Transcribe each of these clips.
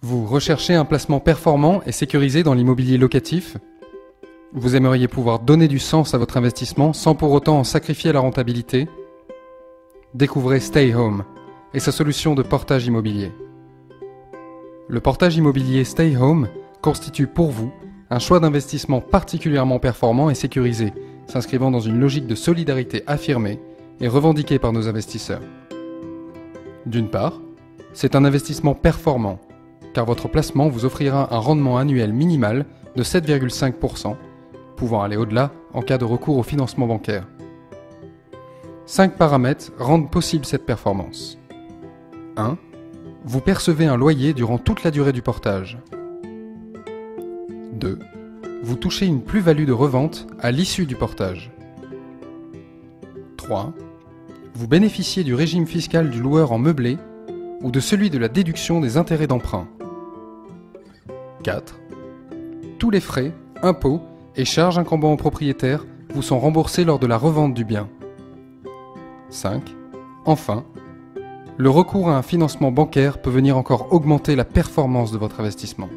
Vous recherchez un placement performant et sécurisé dans l'immobilier locatif? Vous aimeriez pouvoir donner du sens à votre investissement sans pour autant en sacrifier la rentabilité? Découvrez Stay Home et sa solution de portage immobilier. Le portage immobilier Stay Home constitue pour vous un choix d'investissement particulièrement performant et sécurisé, s'inscrivant dans une logique de solidarité affirmée et revendiquée par nos investisseurs. D'une part, c'est un investissement performant, car votre placement vous offrira un rendement annuel minimal de 7,5%, pouvant aller au-delà en cas de recours au financement bancaire. 5 paramètres rendent possible cette performance. 1. Vous percevez un loyer durant toute la durée du portage. 2. Vous touchez une plus-value de revente à l'issue du portage. 3. Vous bénéficiez du régime fiscal du loueur en meublé ou de celui de la déduction des intérêts d'emprunt. 4. Tous les frais, impôts et charges incombant au propriétaire vous sont remboursés lors de la revente du bien. 5. Enfin, le recours à un financement bancaire peut venir encore augmenter la performance de votre investissement.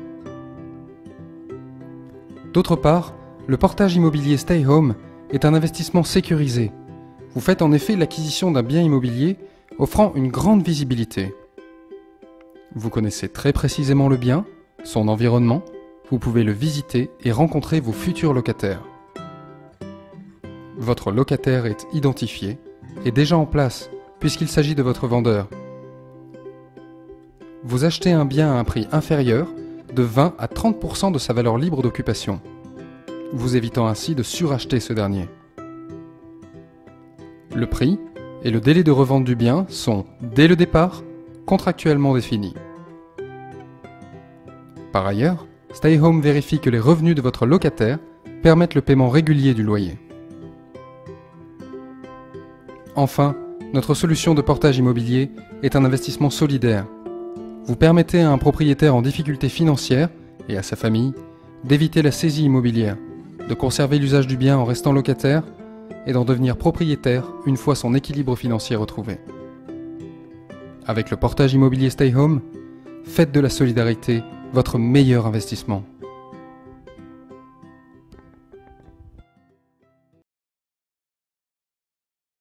D'autre part, le portage immobilier Stay Home est un investissement sécurisé. Vous faites en effet l'acquisition d'un bien immobilier offrant une grande visibilité. Vous connaissez très précisément le bien, son environnement, vous pouvez le visiter et rencontrer vos futurs locataires. Votre locataire est identifié et déjà en place puisqu'il s'agit de votre vendeur. Vous achetez un bien à un prix inférieur de 20 à 30% de sa valeur libre d'occupation, vous évitant ainsi de suracheter ce dernier. Le prix et le délai de revente du bien sont, dès le départ, contractuellement définis. Par ailleurs, Stay Home vérifie que les revenus de votre locataire permettent le paiement régulier du loyer. Enfin, notre solution de portage immobilier est un investissement solidaire. Vous permettez à un propriétaire en difficulté financière et à sa famille d'éviter la saisie immobilière, de conserver l'usage du bien en restant locataire et d'en devenir propriétaire une fois son équilibre financier retrouvé. Avec le portage immobilier Stay Home, faites de la solidarité votre meilleur investissement.